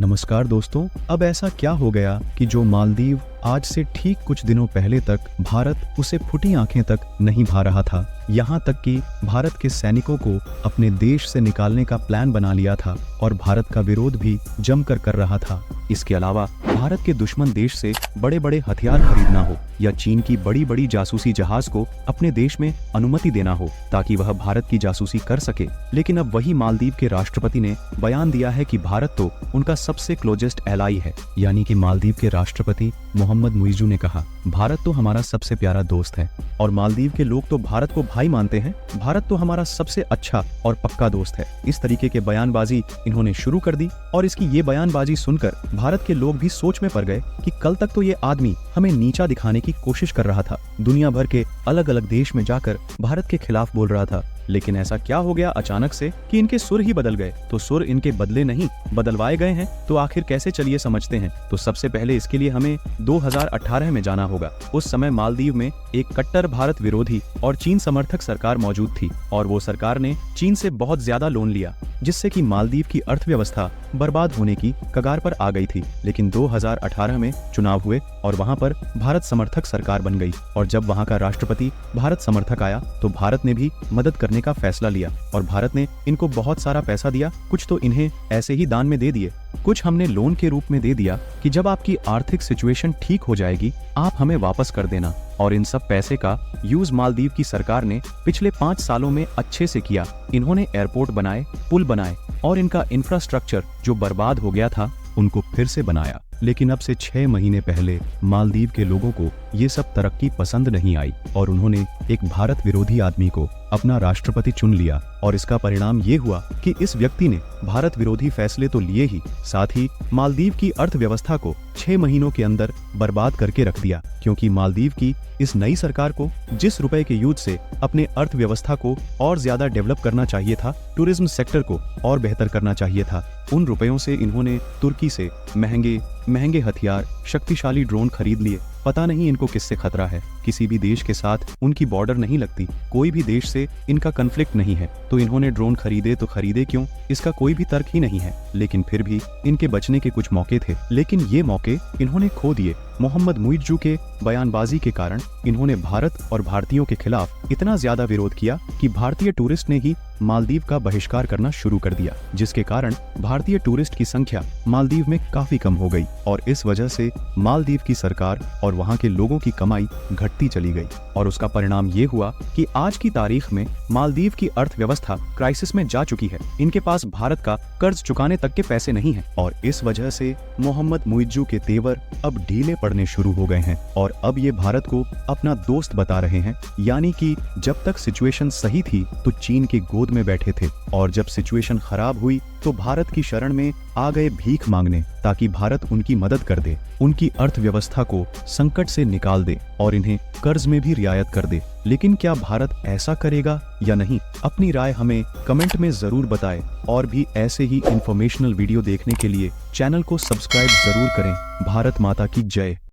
नमस्कार दोस्तों। अब ऐसा क्या हो गया कि जो मालदीव आज से ठीक कुछ दिनों पहले तक भारत उसे फूटी आंखें तक नहीं भा रहा था, यहाँ तक कि भारत के सैनिकों को अपने देश से निकालने का प्लान बना लिया था और भारत का विरोध भी जमकर कर रहा था। इसके अलावा भारत के दुश्मन देश से बड़े बड़े हथियार खरीदना हो या चीन की बड़ी बड़ी जासूसी जहाज को अपने देश में अनुमति देना हो ताकि वह भारत की जासूसी कर सके। लेकिन अब वही मालदीव के राष्ट्रपति ने बयान दिया है कि भारत तो उनका सबसे क्लोजेस्ट एलाई है। यानी कि मालदीव के राष्ट्रपति मोहम्मद मुइज़्ज़ू ने कहा, भारत तो हमारा सबसे प्यारा दोस्त है और मालदीव के लोग तो भारत को भाई मानते हैं। भारत तो हमारा सबसे अच्छा और पक्का दोस्त है। इस तरीके के बयानबाजी इन्होंने शुरू कर दी और इसकी ये बयानबाजी सुनकर भारत के लोग भी सोच में पड़ गए कि कल तक तो ये आदमी हमें नीचा दिखाने की कोशिश कर रहा था, दुनिया भर के अलग अलग देश में जाकर भारत के खिलाफ बोल रहा था। लेकिन ऐसा क्या हो गया अचानक से कि इनके सुर ही बदल गए? तो सुर इनके बदले नहीं, बदलवाए गए हैं। तो आखिर कैसे, चलिए समझते हैं। तो सबसे पहले इसके लिए हमें 2018 में जाना होगा। उस समय मालदीव में एक कट्टर भारत विरोधी और चीन समर्थक सरकार मौजूद थी और वो सरकार ने चीन से बहुत ज्यादा लोन लिया, जिससे कि मालदीव की अर्थव्यवस्था बर्बाद होने की कगार पर आ गई थी। लेकिन 2018 में चुनाव हुए और वहां पर भारत समर्थक सरकार बन गई और जब वहां का राष्ट्रपति भारत समर्थक आया तो भारत ने भी मदद करने का फैसला लिया और भारत ने इनको बहुत सारा पैसा दिया। कुछ तो इन्हें ऐसे ही दान में दे दिए, कुछ हमने लोन के रूप में दे दिया कि जब आपकी आर्थिक सिचुएशन ठीक हो जाएगी आप हमें वापस कर देना। और इन सब पैसे का यूज मालदीव की सरकार ने पिछले 5 सालों में अच्छे से किया। इन्होंने एयरपोर्ट बनाए, पुल बनाए और इनका इंफ्रास्ट्रक्चर जो बर्बाद हो गया था उनको फिर से बनाया। लेकिन अब से 6 महीने पहले मालदीव के लोगों को ये सब तरक्की पसंद नहीं आई और उन्होंने एक भारत विरोधी आदमी को अपना राष्ट्रपति चुन लिया। और इसका परिणाम ये हुआ कि इस व्यक्ति ने भारत विरोधी फैसले तो लिए ही, साथ ही मालदीव की अर्थव्यवस्था को 6 महीनों के अंदर बर्बाद करके रख दिया। क्योंकि मालदीव की इस नई सरकार को जिस रुपए के यूज से अपने अर्थव्यवस्था को और ज्यादा डेवलप करना चाहिए था, टूरिज्म सेक्टर को और बेहतर करना चाहिए था, उन रुपयों से इन्होंने तुर्की से महंगे हथियार, शक्तिशाली ड्रोन खरीद लिए। पता नहीं इनको किससे खतरा है। किसी भी देश के साथ उनकी बॉर्डर नहीं लगती, कोई भी देश से इनका कन्फ्लिक्ट नहीं है, तो इन्होंने ड्रोन खरीदे तो खरीदे क्यों, इसका कोई भी तर्क ही नहीं है। लेकिन फिर भी इनके बचने के कुछ मौके थे, लेकिन ये मौके इन्होंने खो दिए। मोहम्मद मुइज़्ज़ू के बयानबाजी के कारण इन्होंने भारत और भारतीयों के खिलाफ इतना ज्यादा विरोध किया कि भारतीय टूरिस्ट ने ही मालदीव का बहिष्कार करना शुरू कर दिया, जिसके कारण भारतीय टूरिस्ट की संख्या मालदीव में काफी कम हो गई और इस वजह से मालदीव की सरकार और वहां के लोगों की कमाई घटती चली गई। और उसका परिणाम ये हुआ कि आज की तारीख में मालदीव की अर्थव्यवस्था क्राइसिस में जा चुकी है। इनके पास भारत का कर्ज चुकाने तक के पैसे नहीं हैं और इस वजह से मोहम्मद मुइज़्ज़ू के तेवर अब ढीले पड़ने शुरू हो गए हैं और अब ये भारत को अपना दोस्त बता रहे हैं। यानी कि जब तक सिचुएशन सही थी तो चीन के गोद में बैठे थे और जब सिचुएशन खराब हुई तो भारत की शरण में आ गए भीख मांगने ताकि भारत उनकी मदद कर दे, उनकी अर्थव्यवस्था को संकट से निकाल दे और इन्हें कर्ज में भी रियायत कर दे। लेकिन क्या भारत ऐसा करेगा या नहीं? अपनी राय हमें कमेंट में जरूर बताएं और भी ऐसे ही इंफॉर्मेशनल वीडियो देखने के लिए चैनल को सब्सक्राइब जरूर करें। भारत माता की जय।